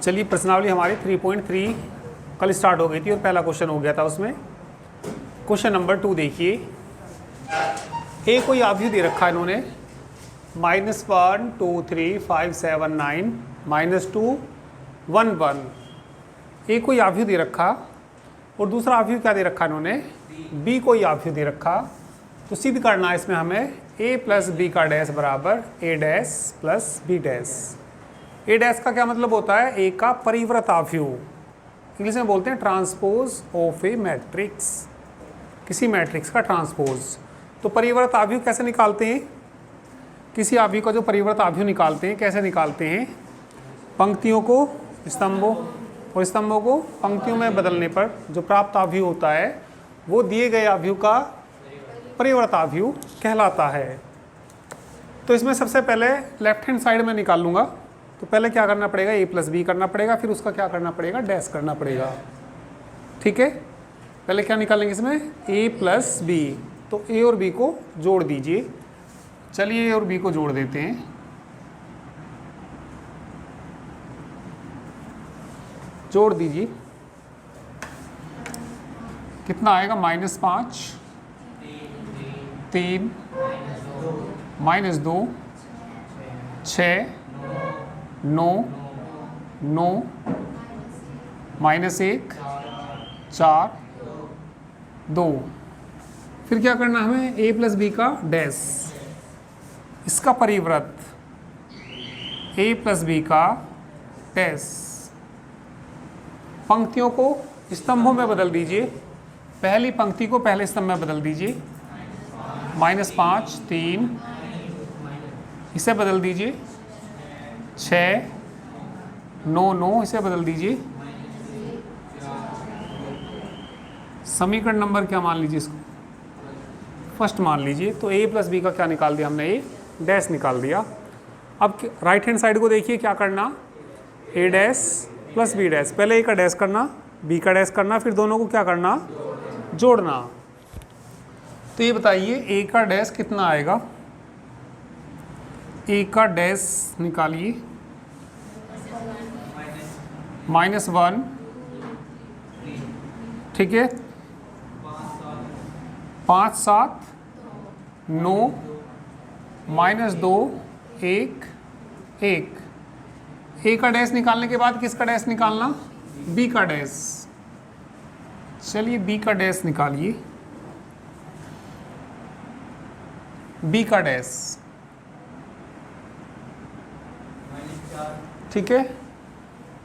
चलिए प्रश्नावली हमारी 3.3 कल स्टार्ट हो गई थी और पहला क्वेश्चन हो गया था उसमें। क्वेश्चन नंबर 2 देखिए, ए कोई आव्यूह दे रखा है इन्होंने -1 2 3 5 7 9 -2 1 1। ए कोई आव्यूह दे रखा और दूसरा आव्यूह क्या दे रखा इन्होंने, बी कोई आव्यूह दे रखा। तो सिद्ध करना है इसमें हमें a प्लस बी का डैश बराबर a dash plus B dash. A dash का क्या मतलब होता है, ए का परिव्रत आव्यूह, इंग्लिश में बोलते हैं ट्रांसपोज ऑफ ए मैट्रिक्स, किसी मैट्रिक्स का ट्रांसपोज। तो परिव्रत आव्यूह कैसे निकालते हैं, किसी आव्यूह का जो परिव्रत आव्यूह निकालते हैं कैसे निकालते हैं, पंक्तियों को स्तंभों और स्तंभों को पंक्तियों में बदलने पर जो प्राप्त आव्यूह होता है वो दिए गए आव्यूह का परिव्रत आव्यूह कहलाता है। तो इसमें सबसे पहले लेफ्ट हैंड साइड में निकाल लूँगा। तो पहले क्या करना पड़ेगा, a प्लस बी करना पड़ेगा, फिर उसका क्या करना पड़ेगा, डैश करना पड़ेगा। ठीक है, पहले क्या निकालेंगे इसमें, a प्लस बी। तो a और b को जोड़ दीजिए। चलिए a और b को जोड़ देते हैं। जोड़ दीजिए, कितना आएगा, -5 3 -2 6 9 9 -1 4 2। फिर क्या करना हमें, a प्लस बी का डैश, इसका परिव्रत a प्लस बी का डैश। पंक्तियों को स्तंभों में बदल दीजिए, पहली पंक्ति को पहले स्तंभ में बदल दीजिए। -5 3, इसे बदल दीजिए 6 9 9, इसे बदल दीजिए। समीकरण नंबर क्या मान लीजिए, इसको फर्स्ट मान लीजिए। तो a प्लस बी का क्या निकाल दिया हमने, a डैश निकाल दिया। अब राइट हैंड साइड को देखिए, क्या करना, a dash plus B dash. पहले a का डैश करना, b का डैश करना, फिर दोनों को क्या करना, जोड़ना। तो ये बताइए a का डैश कितना आएगा, a का डैश निकालिए, -1, ठीक है, 5 7 9 -2 1 1। a का डैश निकालने के बाद किसका डैश निकालना, b का डैश। चलिए b का डैश निकालिए, b का डैश, ठीक है,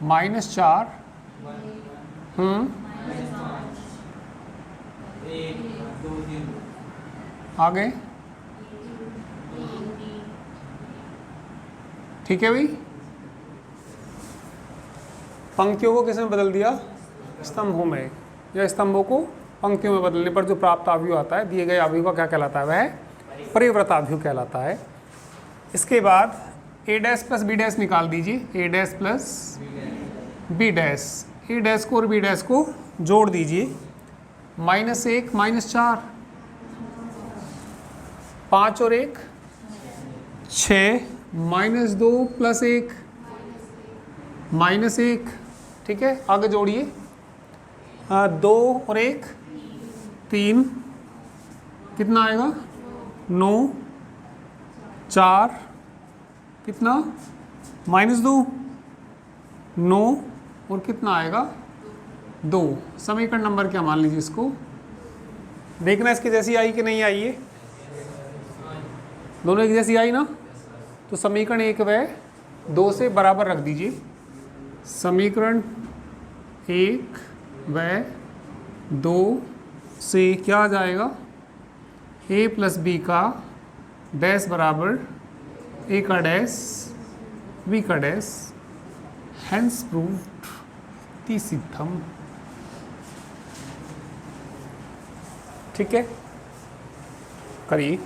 -4 आ गए, ठीक है भाई। पंक्तियों को किस में बदल दिया, स्तंभों में, या स्तंभों को पंक्तियों में बदलने पर जो प्राप्त आव्यूह आता है, दिए गए आव्यूह का क्या कहलाता है, वह परिव्रत आव्यूह कहलाता है। इसके बाद a dash plus b dash निकाल दीजिए, a dash plus b dash. a dash को और b डैश को जोड़ दीजिए, -1 -4 5 और 1 6 -2 प्लस 1 -1, ठीक है। आगे जोड़िए, 2 और 1 3, कितना आएगा, 9 4, कितना, -2 9 और कितना आएगा, 2। समीकरण नंबर क्या मान लीजिए, इसको देखना इसकी जैसी आई कि नहीं आई है, दोनों एक जैसी आई ना। तो समीकरण 1 व 2 से बराबर रख दीजिए। समीकरण 1 व 2 से क्या आ जाएगा, a प्लस बी का डैश बराबर a का डैश b का डैश। हैंस प्रूव्ड ती सिद्धम, ठीक है, करिए।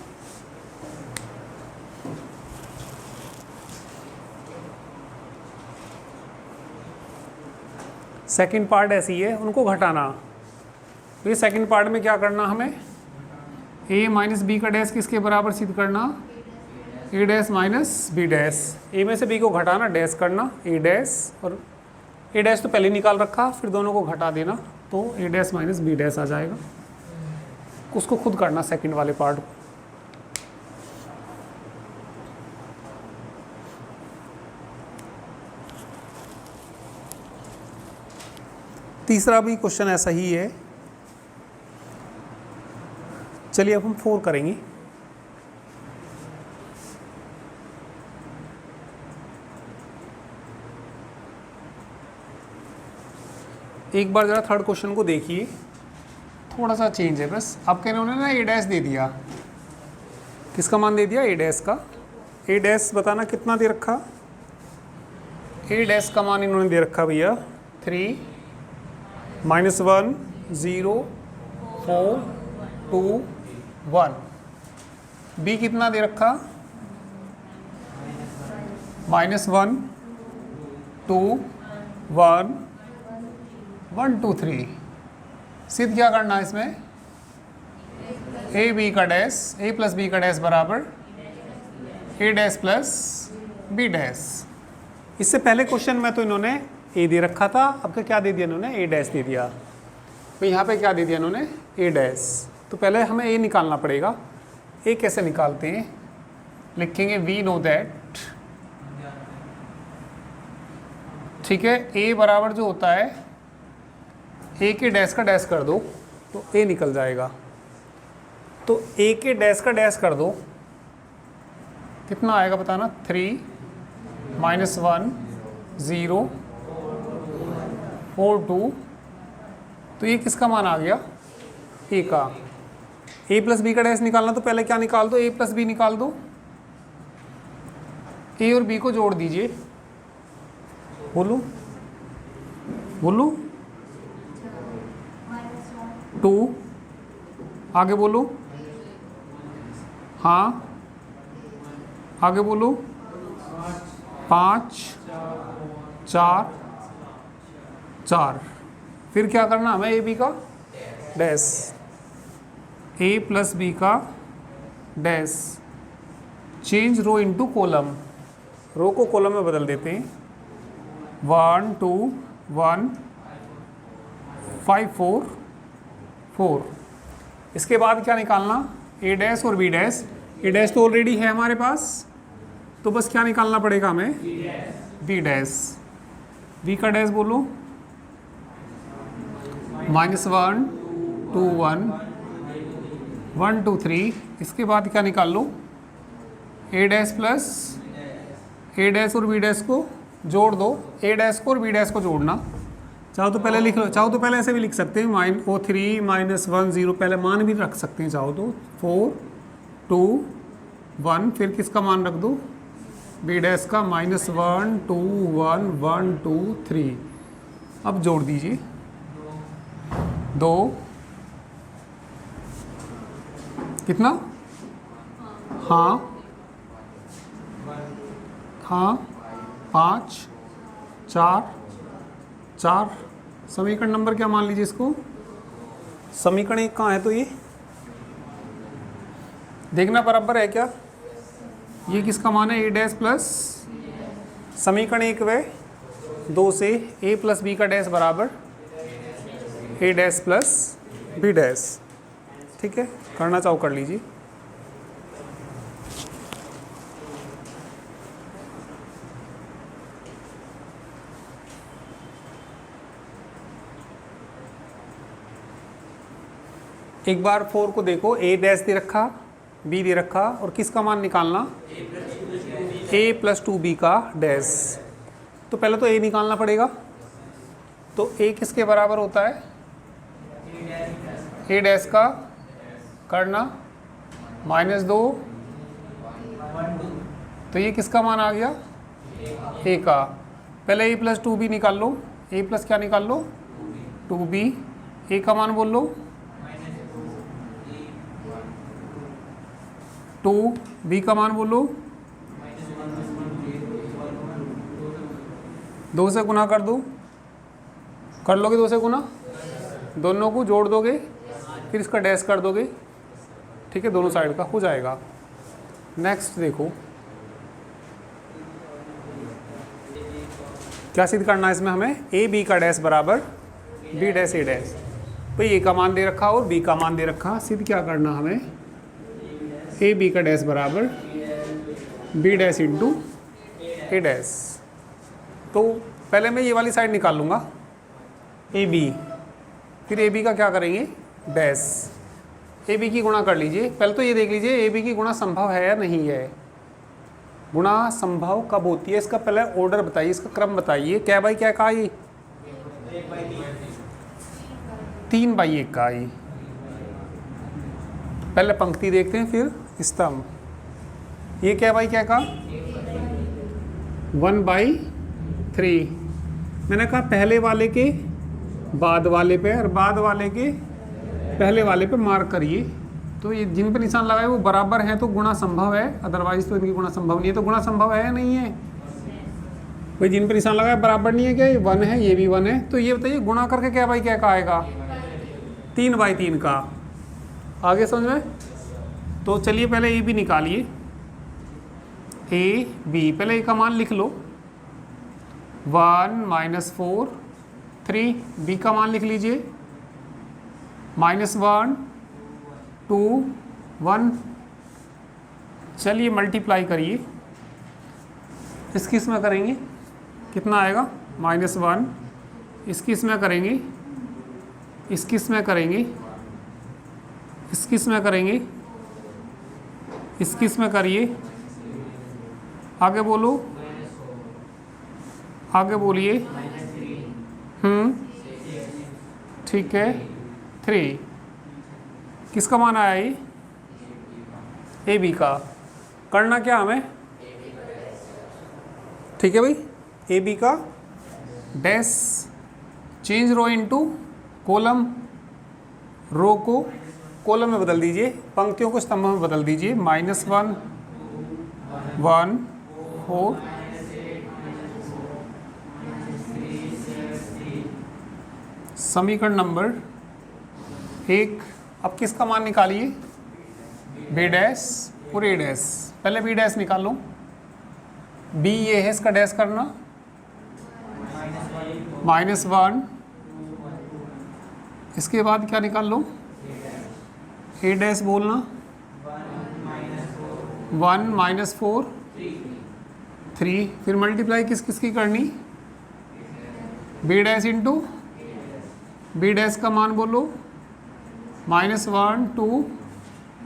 सेकंड पार्ट ऐसी है, उनको घटाना। तो ये सेकंड पार्ट में क्या करना हमें, a माइनस बी का डैश किसके बराबर सिद्ध करना, a dash minus B dash. a में से b को घटाना, डैश करना, a डैश और ए डैश तो पहले निकाल रखा, फिर दोनों को घटा देना तो ए डैश माइनस बी डैश आ जाएगा। उसको खुद करना सेकंड वाले पार्ट को। तीसरा भी क्वेश्चन ऐसा ही है। चलिए अब हम 4 करेंगे। एक बार जरा थर्ड क्वेश्चन को देखिए, थोड़ा सा चेंज है बस। अब कहने उन्होंने ना ए डैश दे दिया, किसका मान दे दिया? ए डैश का। ए डैश बताना कितना दे रखा? ए डैश का मान इन्होंने दे रखा भैया 3 -1 0 4 2 1। बी कितना दे रखा? -1 2 1 1 2 3। सिद्ध क्या करना है इसमें? ए बी का डैश, ए प्लस बी का डैश बराबर ए डैश प्लस बी डैश। इससे पहले क्वेश्चन में तो इन्होंने ए दे रखा था, अब क्या दे दिया इन्होंने? ए डैश दे दिया। तो यहाँ पे क्या दे दिया इन्होंने? ए डैश। तो पहले हमें ए निकालना पड़ेगा। ए कैसे निकालते हैं? लिखेंगे वी नो दैट, ठीक है, ए बराबर जो होता है ए के डैश का डैश कर दो तो ए निकल जाएगा। तो ए के डैश का डैश कर दो, कितना आएगा बताना? 3 -1 0 4 2। तो ये किसका मान आ गया? ए का। ए प्लस बी का डैश निकालना तो पहले क्या निकाल दो? ए प्लस बी निकाल दो। ए और बी को जोड़ दीजिए। बोलो बोलो। 2 आगे बोलो। हाँ आगे बोलो। 5 4 4। फिर क्या करना हमें? ए बी का डैश, ए प्लस बी का डैश। चेंज रो इनटू कॉलम, रो को कॉलम में बदल देते हैं। 1 2 1 5 4 4। इसके बाद क्या निकालना? ए डैश और बी डैश। ए डैश तो ऑलरेडी है हमारे पास, तो बस क्या निकालना पड़ेगा हमें? B dash. बी का डैश बोलो। -1 2 1 1 2 3। इसके बाद क्या निकाल लो? ए डैश प्लस ए डैश और बी डैश को जोड़ दो। ए डैश को और बी डैश को जोड़ना, चाहो तो पहले लिख लो, चाहो तो पहले ऐसे भी लिख सकते हैं। -3 -1 0, पहले मान भी रख सकते हैं चाहो तो। 4 2 1, फिर किसका मान रख दो? बी डैश का। -1 2 1 1 2 3। अब जोड़ दीजिए 2 कितना? हाँ हाँ 5 4 4। समीकरण नंबर क्या मान लीजिए इसको? समीकरण 1 कहाँ है? तो ये देखना बराबर है क्या? ये किसका मान है? ए डैश प्लस समीकरण 1 व 2 से ए प्लस बी का डैश बराबर ए डैश प्लस बी डैश। ठीक है, करना चाहो कर लीजिए। एक बार 4 को देखो। ए डैश दे रखा, बी दे रखा, और किसका मान निकालना? ए प्लस 2b का डैश। तो पहले तो ए निकालना पड़ेगा। तो ए किसके बराबर होता है? ए डैश का करना -2। तो ये किसका मान आ गया? ए का। पहले ए प्लस 2b निकाल लो। ए प्लस क्या निकाल लो? 2b। ए का मान बोल लो 2, बी का मान बोलो 2 से गुना कर दो। कर लोगे 2 से गुना? दोनों को जोड़ दोगे, फिर इसका डैश कर दोगे। ठीक है, दोनों साइड का हो जाएगा। नेक्स्ट देखो, क्या सिद्ध करना है इसमें हमें? ए बी का डैश बराबर बी डैश ए डैश। भाई ए का मान दे रखा और बी का मान दे रखा, सिद्ध क्या करना हमें? ए बी का डैश बराबर बी डैश इंटू ए डैश। तो पहले मैं ये वाली साइड निकाल लूँगा ए बी, फिर ए बी का क्या करेंगे? डैश। ए बी की गुणा कर लीजिए। पहले तो ये देख लीजिए ए बी की गुणा संभव है या नहीं है। गुणा संभव कब होती है इसका पहले ऑर्डर बताइए, इसका क्रम बताइए। क्या बाई क्या का आई? 3 बाई 1 का आई। पहले पंक्ति देखते हैं फिर स्तंभ। ये क्या बाई क्या का? 1/3। मैंने कहा पहले वाले के बाद वाले पे और बाद वाले के पहले वाले पे मार्क करिए। तो ये जिन पे निशान लगाए वो बराबर हैं तो गुणा संभव है, अदरवाइज तो इनकी गुणा संभव नहीं है। तो गुणा संभव है या नहीं है? भाई जिन पे निशान लगाए बराबर नहीं है क्या? ये 1 है, ये भी 1 है। तो ये बताइए गुणा करके क्या बाई क्या का आएगा? 3/3 का। आगे समझ में? तो चलिए पहले ए बी निकालिए। ए बी, पहले ए का मान लिख लो 1 - 4 3। बी का मान लिख लीजिए -1 2 1। चलिए मल्टीप्लाई करिए। इसकी इसमें करेंगे कितना आएगा? -1। इसकी इसमें करेंगे, इसकी इसमें करेंगे, इसकी इसमें करेंगे, इसकी इसमें करिए। आगे बोलो, आगे बोलिए। ठीक है 3। किसका मान आया ये? ए बी का। करना क्या हमें? ठीक है भाई, ए बी का डैश। चेंज रो इनटू कॉलम। रो को कॉलम में बदल दीजिए, पंक्तियों को स्तंभ में बदल दीजिए। -1 1 4 समीकरण नंबर 1। अब किसका मान निकालिए? बी डैश और ए डैश। पहले बी डैश निकाल लो। बी ये है, इसका डैश करना -1। इसके बाद क्या निकाल लो? ए डैश बोलना 1 - 4 3। फिर मल्टीप्लाई किस किस की करनी? B dash into B dash का मान बोलो -1 2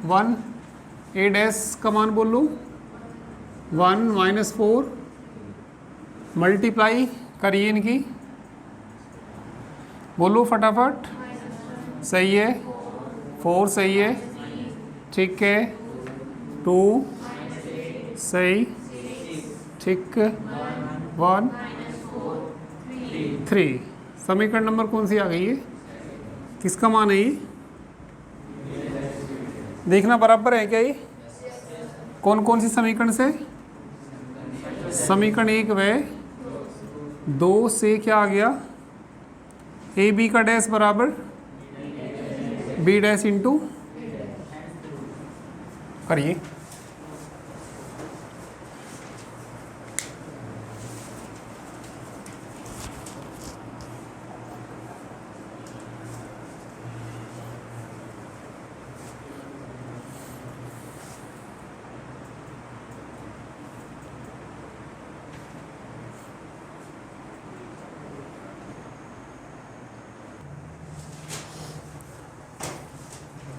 1। ए डैश का मान बोलो 1 - 4। मल्टीप्लाई करिए इनकी, बोलो फटाफट। सही है, 4 सही है, ठीक है, 2 सही, ठीक, 1 3। समीकरण नंबर कौन सी आ गई है? किसका मान है ये? देखना बराबर है क्या ये? कौन कौन सी समीकरण से? समीकरण 1 व 2 से क्या आ गया? ए बी का डैश बराबर बी डैश इंटू करिए।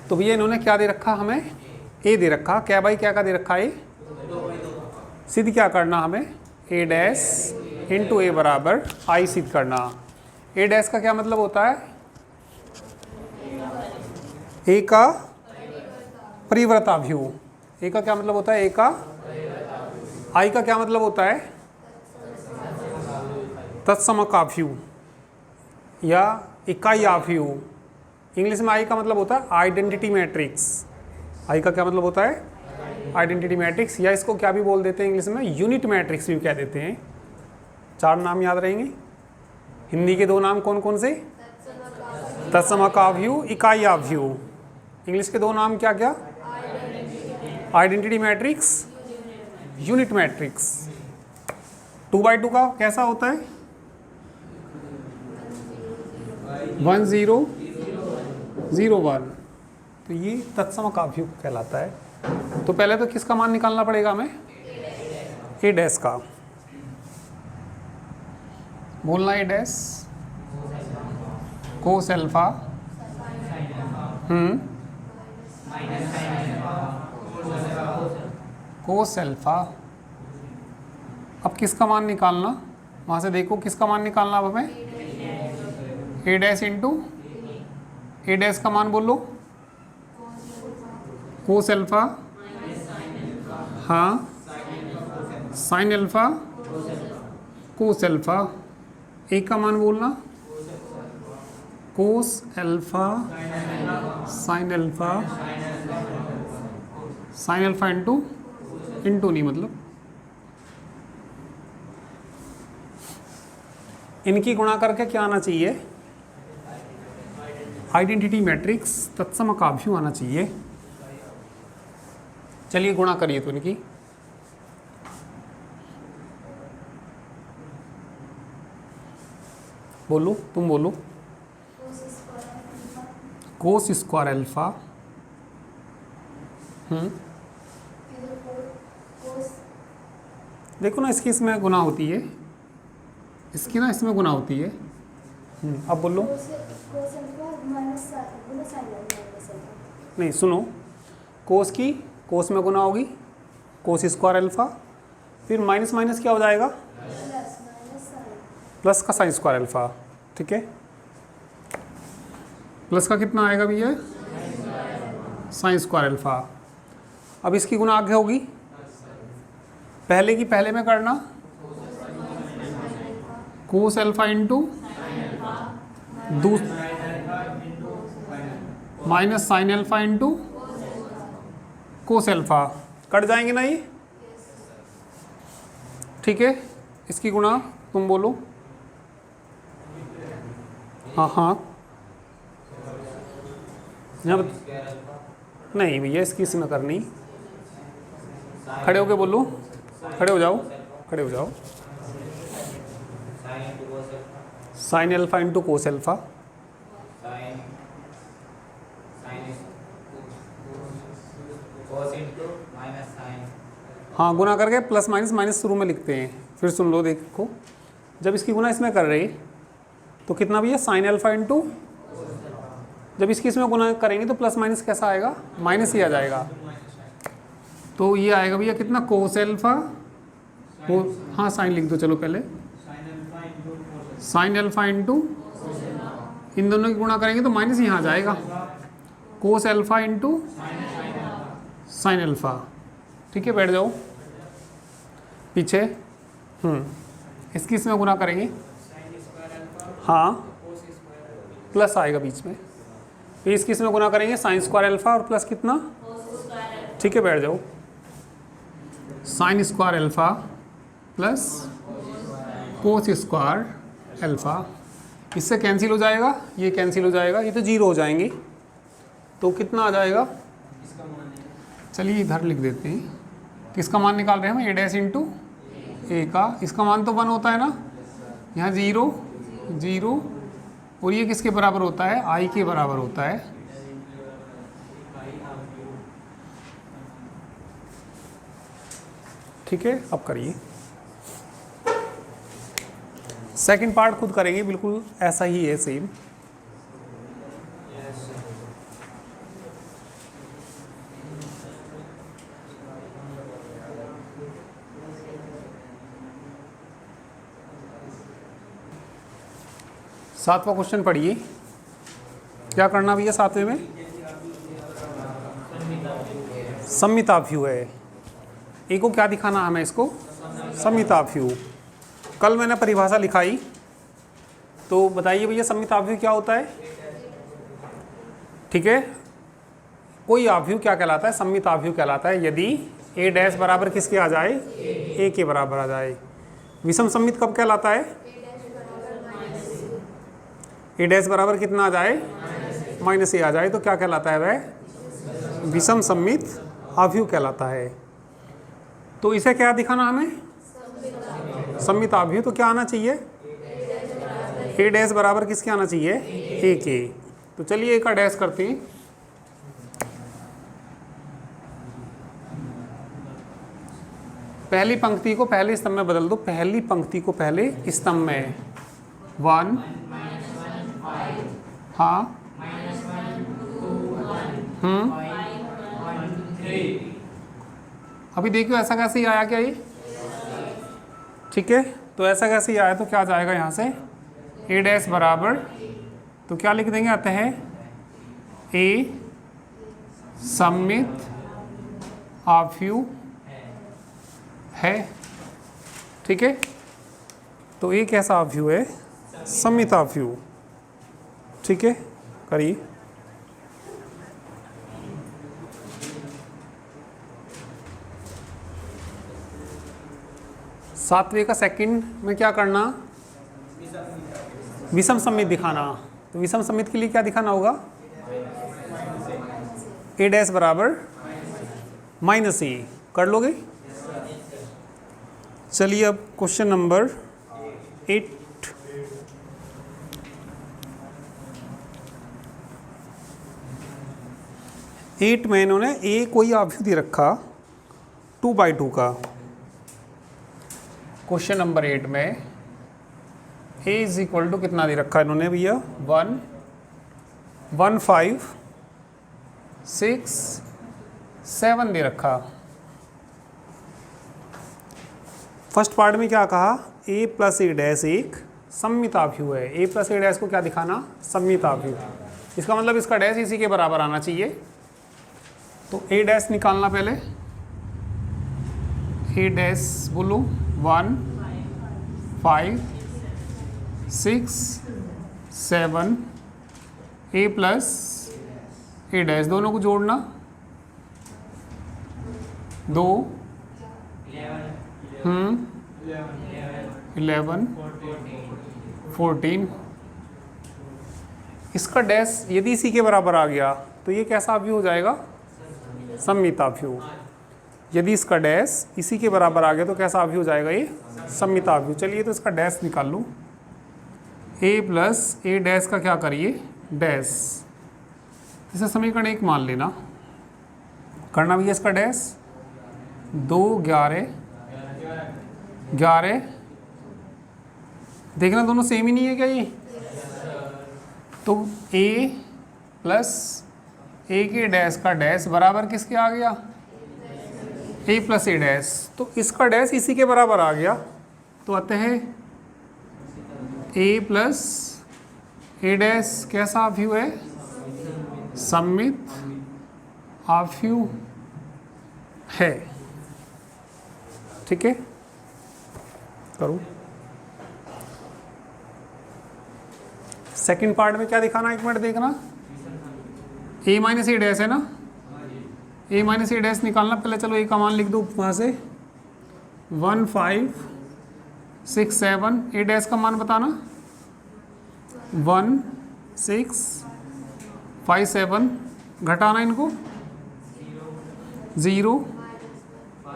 तो भैया इन्होंने क्या दे रखा हमें? ए दे रखा। क्या बाई क्या का दे रखा है? सिद्ध क्या करना हमें? ए डैश इंटू ए बराबर आई सिद्ध करना। ए डैश का क्या मतलब होता है? ए का परिवर्ताव्यू। ए का क्या मतलब होता है? ए का। आई का क्या मतलब होता है? तत्समकाव्यू या इकाई आव्यू। इंग्लिश में आई का मतलब होता है आइडेंटिटी मैट्रिक्स। आई का क्या मतलब होता है? आइडेंटिटी मैट्रिक्स, या इसको क्या भी बोल देते हैं इंग्लिश में? यूनिट मैट्रिक्स भी कह देते हैं। 4 नाम याद रहेंगे। हिंदी के 2 नाम कौन कौन से? तत्समकाव्यू, इकाई आव्यू। इंग्लिश के 2 नाम क्या क्या? Identity matrix, unit matrix. 2/2 का कैसा होता है? 1 0 0 1, तो ये तत्समक अवयव कहलाता है। तो पहले तो किसका मान निकालना पड़ेगा हमें? ए डैश का। बोलना A dash cos alpha cos alpha. अब किसका मान निकालना? वहाँ से देखो किसका मान निकालना अब हमें? ए डैश इंटू ए डैश का मान बोलो, कोस अल्फा, हाँ, साइन अल्फा कोस अल्फा। ए का मान बोलना, cos alpha sine alpha, sine alpha into into नहीं मतलब इनकी गुणा करके क्या आना चाहिए? आइडेंटिटी मैट्रिक्स तत्समक अवयव आना चाहिए। चलिए गुणा करिए तो इनकी। बोलो, तुम बोलो। कोस स्क्वायर अल्फा देखो ना, इसकी इसमें गुना होती है, इसकी ना इसमें गुना होती है। अब बोलो। नहीं सुनो, कोस की कोस में गुना होगी, कोस स्क्वायर अल्फा, फिर माइनस माइनस क्या हो जाएगा? प्लस का साइन स्क्वायर अल्फा। ठीक है, प्लस का कितना आएगा भैया? Sine square alpha. अब इसकी गुना आगे होगी, पहले की पहले में करना, cos alpha into minus sine alpha into cos alpha. Cut जाएंगे ना ये? ठीक है, इसकी गुणा तुम बोलो। हाँ हाँ, यहाँ नहीं भैया, इसकी इसमें करनी। खड़े होके बोलो, खड़े हो जाओ, खड़े हो जाओ। Sine alpha into cos alpha, हाँ, गुना करके प्लस माइनस माइनस शुरू में लिखते हैं। फिर सुन लो, देखो जब इसकी गुना इसमें कर रहे तो कितना भी है? साइन अल्फा इंटू, जब इसकी इसमें गुना करेंगे तो प्लस माइनस कैसा आएगा? माइनस ही आ जाएगा। तो ये आएगा भैया कितना? कोस अल्फा, हाँ साइन लिख दो चलो पहले, साइन अल्फा इंटू, इन दोनों की गुणा करेंगे तो माइनस यहाँ आ जाएगा, cos alpha into sine alpha. ठीक है, बैठ जाओ पीछे। इसकी इसमें गुना करेंगे, हाँ, प्लस आएगा बीच में, फिर इसकी इसमें गुना करेंगे साइन स्क्वायर अल्फा और प्लस कितना? ठीक है, बैठ जाओ। Sine square alpha plus cos square alpha, इससे कैंसिल हो जाएगा, ये कैंसिल हो जाएगा, ये तो जीरो हो जाएंगे। तो कितना आ जाएगा? चलिए इधर लिख देते हैं। किसका मान निकाल रहे हैं हम? ए डैश इंटू ए का। इसका मान तो 1 होता है ना, यहाँ 0 0, और ये किसके बराबर होता है? आई के बराबर होता है। ठीक है, अब करिए। सेकंड पार्ट खुद करेंगे, बिल्कुल ऐसा ही है सेम। सातवां क्वेश्चन पढ़िए। क्या करना भैया सातवें में? सम्मिताभ्यू है। ए को क्या दिखाना हमें? इसको सम्मिताभ्यू। कल मैंने परिभाषा लिखाई, तो बताइए भैया सम्मिताभ्यू क्या होता है? ठीक है, कोई आभ्यू क्या कहलाता है? सम्मिताभ्यू कहलाता है यदि ए डैश बराबर किसके आ जाए? ए के बराबर आ जाए। विषम सम्मित कब कहलाता है? ए डैश बराबर कितना आ जाए? माइनस ए आ जाए, तो क्या कहलाता है वह? विषम सम्मित आभ्यू कहलाता है। तो इसे क्या दिखाना हमें? सम्मिताभ्यू। तो क्या आना चाहिए? ए डैश बराबर किसके आना चाहिए? ए के। तो चलिए ए का डैश करते हैं। पहली पंक्ति को पहले स्तंभ में बदल दो, पहली पंक्ति को पहले स्तंभ में 1, हाँ, अभी देखियो ऐसा कैसे ही आया क्या ये, ठीक है। तो ऐसा कैसे ही आया तो क्या जाएगा यहाँ से ए डैश बराबर, तो क्या लिख देंगे, आते हैं ए सममित आव्यूह है, ठीक है। तो ए कैसा आव्यूह है, सममित आव्यूह, ठीक है। करिए, सातवें का सेकंड में क्या करना, विषम सममित दिखाना। तो विषम सममित के लिए क्या दिखाना होगा, ए डैश बराबर माइनस ए, कर लोगे। चलिए अब क्वेश्चन नंबर 8। में इन्होंने ए कोई आव्यूह दे रखा 2/2 का। क्वेश्चन नंबर 8 में ए इज इक्वल टू कितना दे रखा इन्होंने भैया, 1, 1, 5, 6, 7 दे रखा। फर्स्ट पार्ट में क्या कहा, ए प्लस ए डैश एक सममित आव्यूह है। ए प्लस ए डैश को क्या दिखाना, सममित आव्यूह। इसका मतलब इसका डैश इसी के बराबर आना चाहिए। तो ए डैश निकालना पहले, ए डैश बोलो 1, 5, 6, 7, ए प्लस ए डैश, दोनों को जोड़ना 2, 11, 14। इसका डैश यदि इसी के बराबर आ गया तो ये कैसा आव्यूह हो जाएगा, सममित आव्यूह। यदि इसका डैश इसी के बराबर आ गया तो कैसा आव्यूह हो जाएगा, ये सममित आव्यूह। चलिए तो इसका डैश निकाल लूँ, ए प्लस ए डैश का क्या करिए, डैश, इसे समीकरण 1 मान लेना। करना भैया इसका डैश 2, 11, 11, देखना दोनों सेम ही नहीं है क्या ये। तो ए प्लस ए के डैश का डैश बराबर किसके आ गया, ए प्लस ए डैश। तो इसका डैश इसी के बराबर आ गया तो आते हैं ए प्लस ए डैश कैसा आव्यूह है, सममित आव्यूह है, ठीक है। करूँ सेकंड पार्ट में क्या दिखाना, एक मिनट देखना, ए माइनस ए डैश है ना, ए माइनस ए डैश निकालना पहले। चलो ए का मान लिख दो वहाँ से, 1, 5, 6, 7, ए डैश का मान बताना 1, 6, 5, 7, घटाना इनको 0,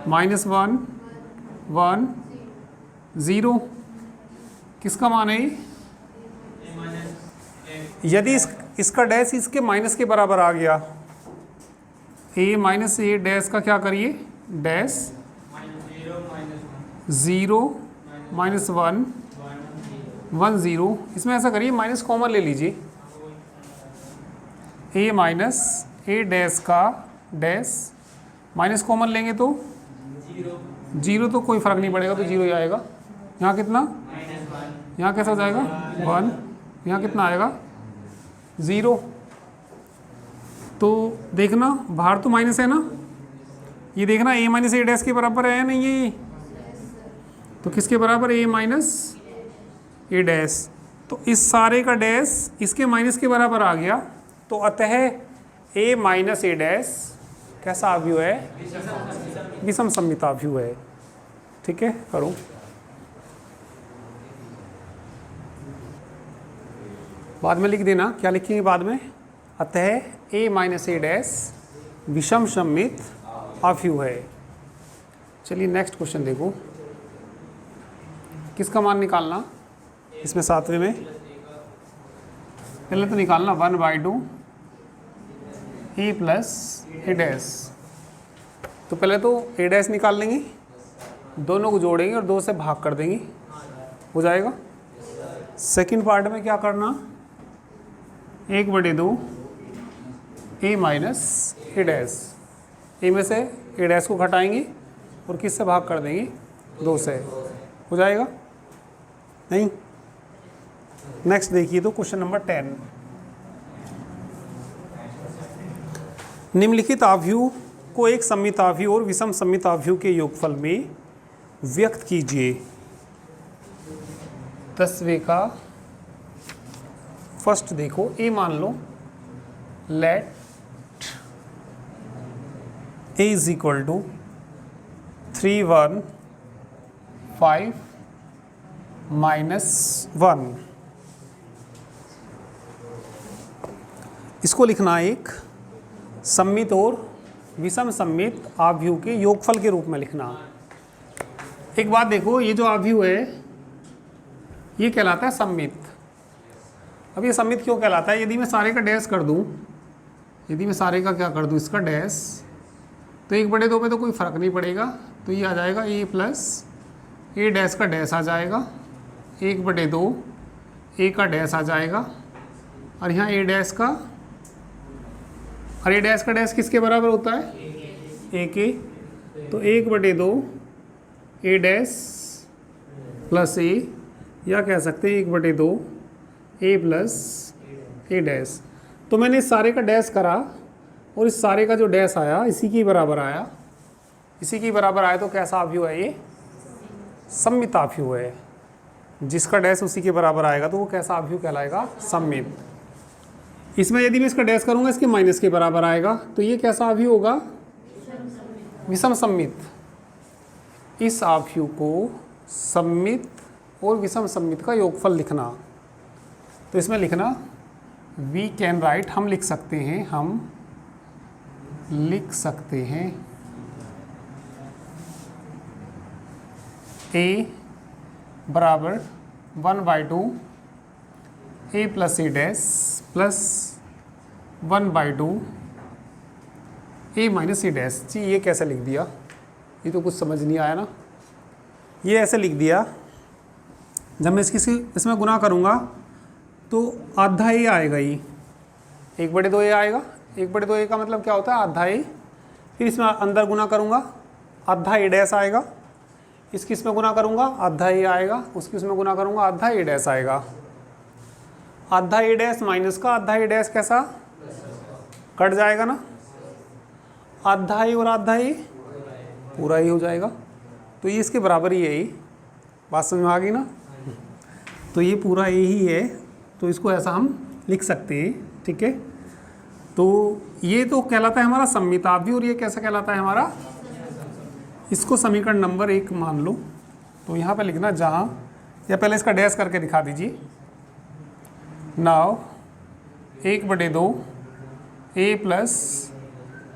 -1, 1, 0, किसका मान है ये, यदि इसका डैश इसके माइनस के बराबर आ गया, ए माइनस ए डैश का क्या करिए, डैश 0, -1, 1, 0, इसमें ऐसा करिए माइनस कॉमन ले लीजिए, ए माइनस ए डैश का डैश माइनस कॉमन लेंगे तो 0, तो कोई फ़र्क नहीं पड़ेगा, तो 0 ही आएगा। यहाँ कितना, यहाँ कैसा हो जाएगा 1, यहाँ कितना आएगा 0। तो देखना बाहर तो माइनस है ना, ये देखना ए माइनस ए डैश के बराबर है या नहीं ये, तो किसके बराबर, ए माइनस ए डैश। तो इस सारे का डैश इसके माइनस के बराबर आ गया तो अतः ए माइनस ए डैश कैसा आव्यूह है, विषम सममित आव्यूह है, ठीक है। करूँ बाद में लिख देना, क्या लिखेंगे बाद में, अतः ए माइनस ए डैश विषम सममित आव्यूह है। चलिए नेक्स्ट क्वेश्चन देखो, किसका मान निकालना इसमें सातवें में, पहले तो निकालना 1/2 ए प्लस ए डैश। तो पहले तो ए डैश निकाल लेंगे, दोनों को जोड़ेंगे और 2 से भाग कर देंगे, हो जाएगा। सेकंड पार्ट में क्या करना, 1/2 ए माइनस ए डैश। ए में से ए डैश को घटाएंगे और किस से भाग कर देंगे, 2 से, हो जाएगा। नहीं, नेक्स्ट देखिए तो क्वेश्चन नंबर 10। निम्नलिखित आव्यूह को एक सममिताव्यूह और विषम सममिताव्यूह के योगफल में व्यक्त कीजिए। 10वें का फर्स्ट देखो, ए मान लो, let A is equal to 3 1 5 -1। इसको लिखना है एक सममित और विषम सममित आव्यूह के योगफल के रूप में लिखना। एक बात देखो, ये जो आव्यूह है ये कहलाता है सममित। अब ये सममित क्यों कहलाता है, यदि मैं सारे का डैश कर दूं, यदि मैं सारे का क्या कर दूं, इसका डैश, तो 1/2 पे तो कोई फ़र्क नहीं पड़ेगा, तो ये आ जाएगा ए प्लस ए डैश का डैश आ जाएगा, 1/2 ए का डैश आ जाएगा, और यहाँ ए डैश का, और ए डैश का डैश किसके बराबर होता है, ए के। तो 1/2 ए डैश प्लस ए, या कह सकते हैं 1/2 ए प्लस ए डैश। तो मैंने इस सारे का डैश करा और इस सारे का जो डैश आया इसी के बराबर आया, इसी के बराबर आया, तो कैसा आव्यूह है ये, सममित आव्यूह है। जिसका डैश उसी के बराबर आएगा तो वो कैसा आव्यूह कहलाएगा, सममित। इसमें यदि मैं इसका डैश करूंगा इसके माइनस के बराबर आएगा, तो ये कैसा आव्यूह होगा, विषम सममित। इस आव्यूह को सममित और विषम सममित का योगफल लिखना। तो इसमें लिखना वी कैन राइट, हम लिख सकते हैं, हम लिख सकते हैं ए बराबर 1/2 ए plus A dash plus 1/2 A minus A dash. जी ये कैसे लिख दिया, ये तो कुछ समझ नहीं आया ना। ये ऐसे लिख दिया, जब मैं इसमें गुना करूँगा तो आधा ए आएगा, ये 1/2 ए आएगा। 1/2 ए का मतलब क्या होता है, आधा ए। फिर इसमें अंदर गुना करूँगा, आधा ए डैश आएगा। इसकी इसमें गुना करूँगा, आधा ए आएगा। उसकी इसमें गुना करूँगा, आधा ए डैश आएगा। आधा ए डैश माइनस का आधा ए डैश कैसा कट जाएगा ना, आधा ए और आधा ए पूरा ही हो जाएगा। तो ये इसके बराबर ही है, ये बात समझ में आ गई ना। तो ये पूरा ए ही है, तो इसको ऐसा हम लिख सकते हैं, ठीक है। तो ये तो कहलाता है हमारा सममित आव्यूह, और ये कैसा कहलाता है हमारा, इसको समीकरण नंबर 1 मान लो। तो यहाँ पे लिखना जहाँ, या पहले इसका डैश करके दिखा दीजिए। Now 1/2 A plus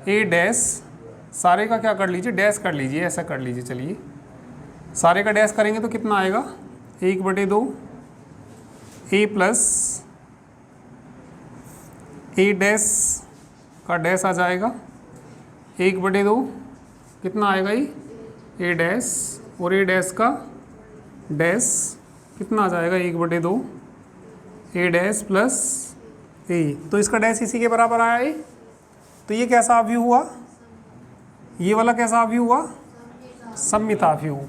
A dash, सारे का क्या कर लीजिए, डैश कर लीजिए, ऐसा कर लीजिए। चलिए सारे का डैश करेंगे तो कितना आएगा, 1/2 ए प्लस ए डैश का डैश आ जाएगा, 1/2 कितना आएगा ये, ए डैश, और ए डैश का डैश कितना आ जाएगा, 1/2 ए डैश प्लस ए। तो इसका डैश इसी के बराबर आया है। तो ये कैसा आव्यूह हुआ, ये वाला कैसा आव्यूह हुआ, सममित आव्यूह।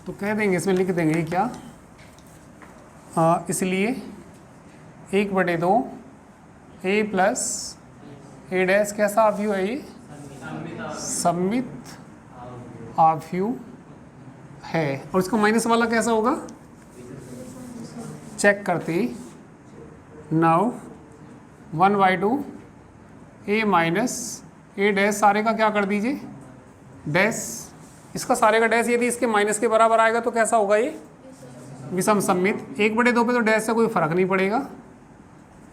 तो कह देंगे, इसमें लिख देंगे क्या, इसलिए 1/2 ए प्लस ए डैश कैसा आव्यूह है, ये सममित आव्यूह है। और इसका माइनस वाला कैसा होगा, चेक करते। नाउ 1/2 ए माइनस ए डैश, सारे का क्या कर दीजिए, डैश। इसका सारे का डैश यदि इसके माइनस के बराबर आएगा तो कैसा होगा, ये विषम सममित। 1/2 पे तो डैश से कोई फर्क नहीं पड़ेगा,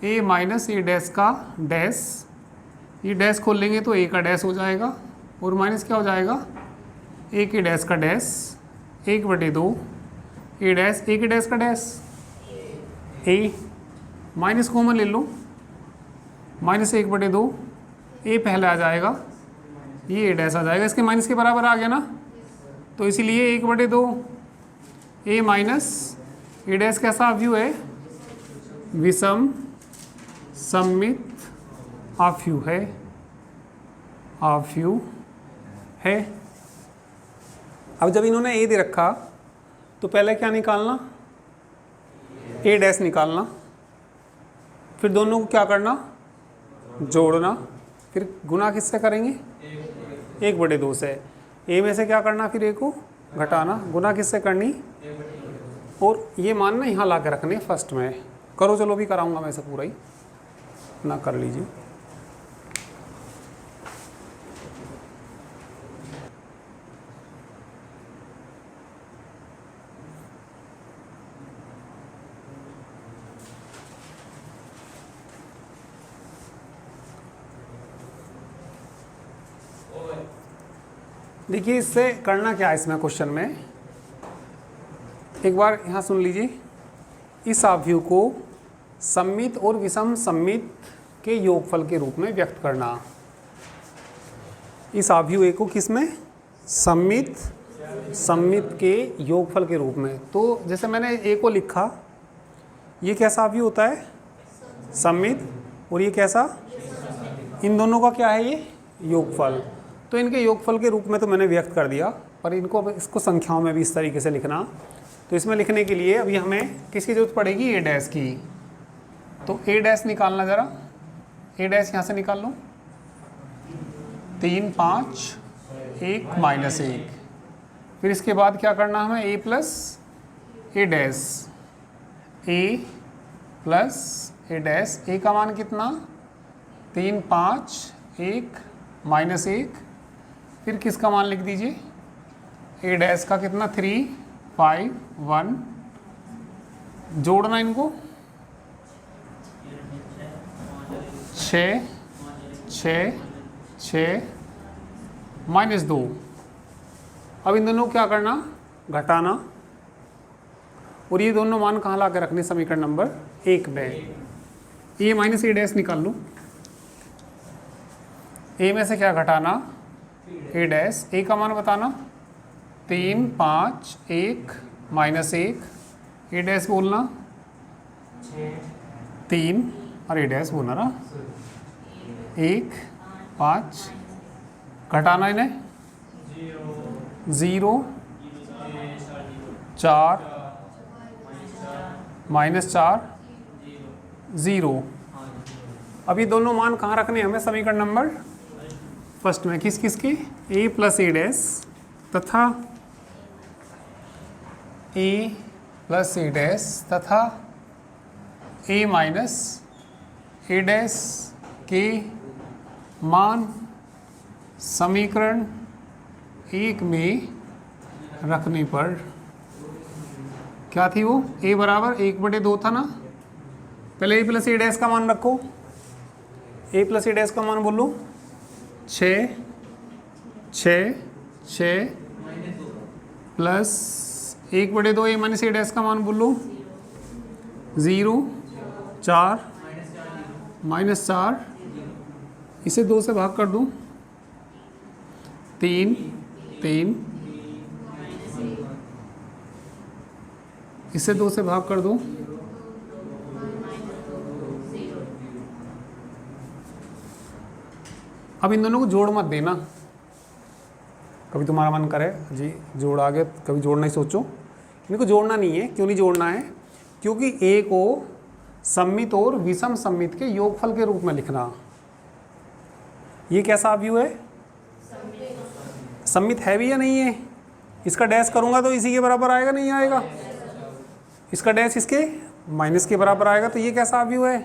ए माइनस ए डैश का डैश, ये डैश खोल लेंगे तो ए का डैश हो जाएगा, और माइनस क्या हो जाएगा, ए के डैश का डैश, 1/2 ए डैश, ए के डैश का डैश ए, माइनस कॉमन ले लो, -1/2, ए पहले आ जाएगा, ये ए डैश आ जाएगा, इसके माइनस के बराबर आ गया ना, तो इसीलिए 1/2 ए माइनस ए डैश कैसा अवयव है, विषम सममित अवयव है, अवयव है। अब जब इन्होंने ए दे रखा तो पहले क्या निकालना, ए डैश निकालना, फिर दोनों को क्या करना, जोड़ना, फिर गुना किससे करेंगे, 1/2 से। ए में से क्या करना, फिर ए को घटाना, गुना किससे करनी, और ये मान ना यहाँ ला के रखने फर्स्ट में। करो चलो, भी कराऊंगा मैं इसे पूरा ही ना, कर लीजिए। देखिए इससे करना क्या है, इसमें क्वेश्चन में एक बार यहाँ सुन लीजिए, इस अवयव को सममित और विषम सममित के योगफल के रूप में व्यक्त करना। इस अवयव ए को किस में, सममित सममित के योगफल के रूप में। तो जैसे मैंने ए को लिखा, ये कैसा अवयव होता है, सममित, और ये कैसा, इन दोनों का क्या है, ये योगफल। तो इनके योगफल के रूप में तो मैंने व्यक्त कर दिया, पर इनको इसको संख्याओं में भी इस तरीके से लिखना। तो इसमें लिखने के लिए अभी हमें किसकी जरूरत पड़ेगी, ए डैश की। तो ए डैश निकालना ज़रा, ए डैश यहाँ से निकाल लो, 3, 5, 1, -1। फिर इसके बाद क्या करना हमें, ए plus A dash, A plus A dash. ए का मान कितना, 3, 5, 1, -1। फिर किसका मान लिख दीजिए, ए डैश का कितना, 3, 5, 1। जोड़ना इनको, 6, 6, 6, -2। अब इन दोनों को क्या करना, घटाना, और ये दोनों मान कहाँ ला के रखने, समीकरण नंबर 1 में। ए माइनस ए डैश निकाल लो, ए में से क्या घटाना, ए डैश। ए का मान बताना, 3, 5, 1, -1। ए डैश बोलना 3, और ए डैश बोलना ना 1, 5। घटाना इन्हें, 0, 4, -4, 0। अब ये दोनों मान कहाँ रखने हमें, समीकरण नंबर फर्स्ट में। किस किस की, ए प्लस ए डैश तथा ए प्लस ए डैश तथा ए माइनस ए डैश के मान समीकरण 1 में रखने पर क्या थी वो, ए बराबर 1/2 था ना। पहले ए प्लस ए डैश का मान रखो, ए प्लस ए डैश का मान बोलो 6, 6, 6 प्लस 1/2 ए माइनस ए डैश का मान बोलो 0, 4, -4। इसे 2 से भाग कर दूं, 3, 3। इसे 2 से भाग कर दूं, अब इन दोनों को जोड़ मत देना। कभी तुम्हारा मन करे जी जोड़ आ गया, कभी जोड़ना ही सोचो, इनको जोड़ना नहीं है। क्यों नहीं जोड़ना है, क्योंकि ए को सममित और विषम सममित के योगफल के रूप में लिखना। ये कैसा अवयव है, सममित है भी या नहीं है। इसका डैश करूंगा तो इसी के बराबर आएगा, नहीं आएगा। इसका डैश इसके माइनस के बराबर आएगा, तो ये कैसा अवयव है।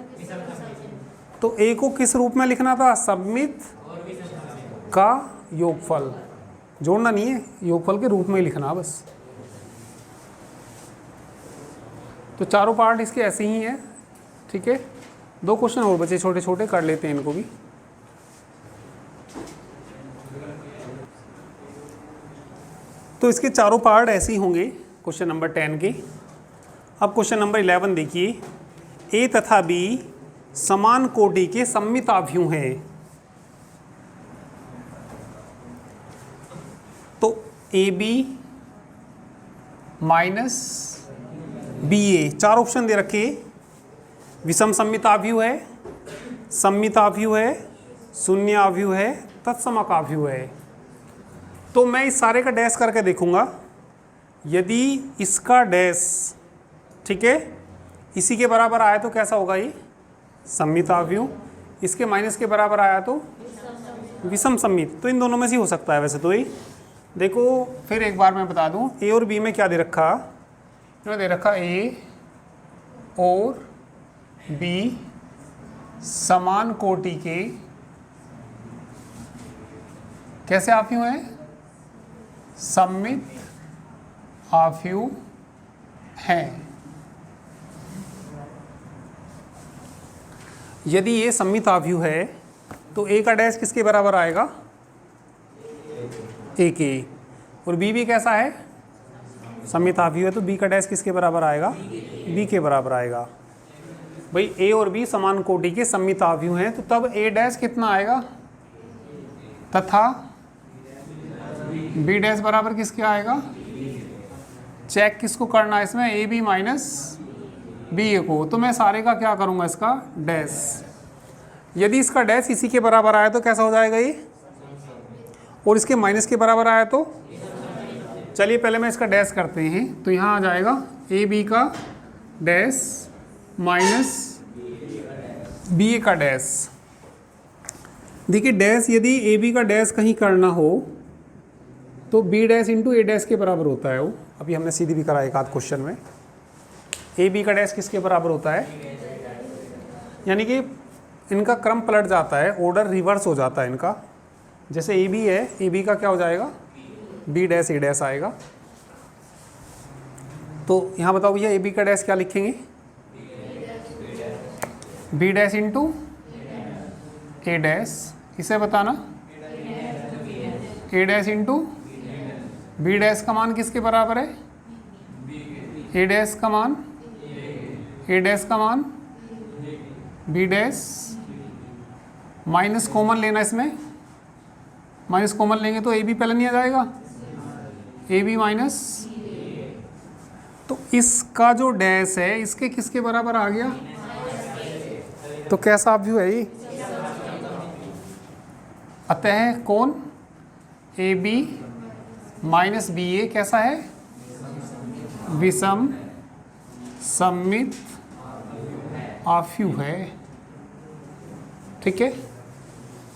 तो ए को किस रूप में लिखना था, सममित का योगफल। जोड़ना नहीं है, योगफल के रूप में ही लिखना बस। तो चारों पार्ट इसके ऐसे ही हैं, ठीक है। 2 क्वेश्चन और बचे छोटे छोटे, कर लेते हैं इनको भी। तो इसके चारों पार्ट ऐसे ही होंगे क्वेश्चन नंबर 10 के। अब क्वेश्चन नंबर 11 देखिए, ए तथा बी समान कोटि के सममित आव्यूह हैं, तो ए बी माइनस बी ए, चार ऑप्शन दे रखे, विषम सममित आव्यूह है, सममित आव्यूह है, शून्य आव्यूह है, तत्समक आव्यूह है। तो मैं इस सारे का डैश करके देखूंगा, यदि इसका डैश ठीक है इसी के बराबर आया तो कैसा होगा, ये सममित आव्यूह, इसके माइनस के बराबर आया तो विषम सममित। तो इन दोनों में से हो सकता है वैसे तो ये। देखो फिर एक बार मैं बता दूं, ए और बी में क्या दे रखा, इन्होंने दे रखा ए और बी समान कोटि के कैसे आव्यूह हैं, सममित आव्यूह हैं। यदि ये सममित आव्यूह है तो ए का डैश किसके बराबर आएगा, ए के, और बी भी कैसा है, सममित आव्यूह है, तो बी का डैश किसके बराबर आएगा, बी के बराबर आएगा। भाई ए और बी समान कोटि के सममित आव्यूह हैं, तो तब ए डैश कितना आएगा, तथा बी डैश बराबर किसके आएगा, चेक किसको करना है इसमें, ए बी माइनस बी ए को। तो मैं सारे का क्या करूंगा, इसका डैश, यदि इसका डैश इसी के बराबर आया तो कैसा हो जाएगा ये, और इसके माइनस के बराबर आया तो, चलिए पहले मैं इसका डैश करते हैं, तो यहाँ आ जाएगा ए बी का डैश माइनस बी ए का डैश। देखिए डैश यदि ए बी का डैश कहीं करना हो तो बी डैश इंटू ए डैश के बराबर होता है वो। अभी हमने सीधी भी करा एक आध क्वेश्चन में, ए बी का डैश किसके बराबर होता है, यानी कि इनका क्रम पलट जाता है, ऑर्डर रिवर्स हो जाता है इनका। जैसे ए बी है, ए बी का क्या हो जाएगा, बी डैश ए डैश आएगा। तो यहाँ बताओ भैया ए बी का डैश क्या लिखेंगे, बी डैश इंटू ए डैश, इसे बताना ए डैश इंटू बी डैश का मान किसके बराबर है, ए डैश का मान, ए डैश का मान बी डैश, माइनस कॉमन लेना इसमें, माइनस कॉमन लेंगे तो ए बी पहले नहीं आ जाएगा, ए बी माइनस, तो इसका जो डैश है इसके किसके बराबर आ गया, तो कैसा आव्यूह है ये, अतः कौन, ए बी माइनस बी ए कैसा है, विषम सममित आव्यूह है। ठीक है,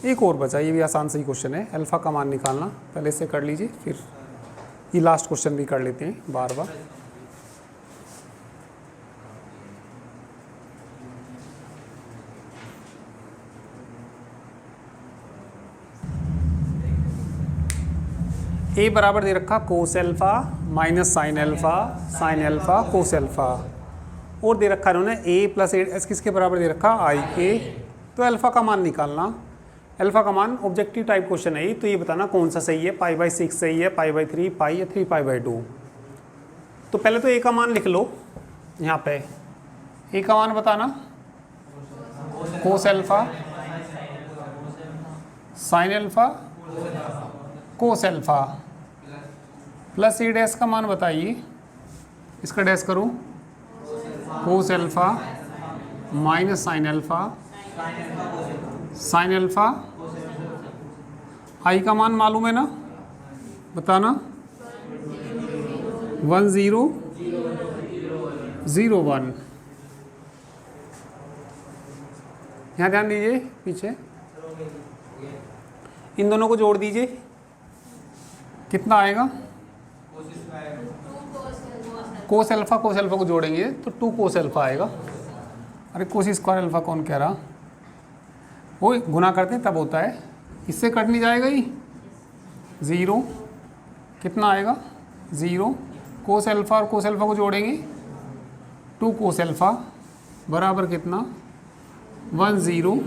एक और बचा, ये भी आसान सही क्वेश्चन है, अल्फा का मान निकालना, पहले से कर लीजिए फिर ये लास्ट क्वेश्चन भी कर लेते हैं बार बार। ए बराबर दे रखा कोस alpha minus sine alpha cos alpha, और दे रखा इन्होंने ए प्लस ए किसके बराबर दे रखा, आई के। तो अल्फा का मान निकालना, अल्फा का मान ऑब्जेक्टिव टाइप क्वेश्चन है ये, तो ये बताना कौन सा सही है, पाई/6 सही है, पाई/3 पाई या 3π/2। तो पहले तो ए का मान लिख लो, यहाँ पे ए का मान बताना, cos alpha sine alpha cos alpha, plus A dash का मान बताइए, इसका डैश करूँ, cos alpha minus sine alpha, I का मान मालूम है ना, बताना 1001। यहाँ ध्यान दीजिए, पीछे इन दोनों को जोड़ दीजिए, कितना आएगा, कोस एल्फा को जोड़ेंगे तो 2 कोस एल्फा आएगा। अरे कोस स्क्वायर एल्फा कौन कह रहा, वो गुना करते हैं तब होता है, इससे कट नहीं जाएगा ही, 0 कितना आएगा, 0 कोस एल्फा और कोस एल्फा को जोड़ेंगे 2 कोस एल्फा बराबर कितना, 10।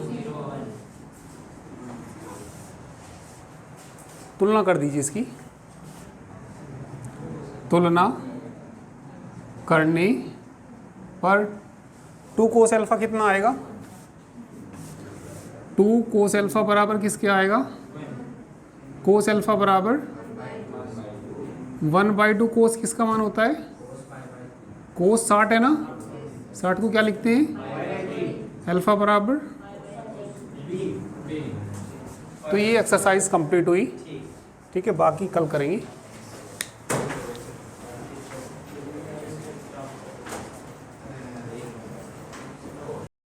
तुलना कर दीजिए, इसकी तुलना करने पर 2 कोस अल्फा कितना आएगा? 2 कोस अल्फा बराबर किसके आएगा? कोस अल्फा बराबर 1/2 कोस किसका मान होता है? कोस 60 है ना, 60 को क्या लिखते हैं? अल्फा बराबर। तो ये एक्सरसाइज कंप्लीट हुई, ठीक है, बाकी कल करेंगे।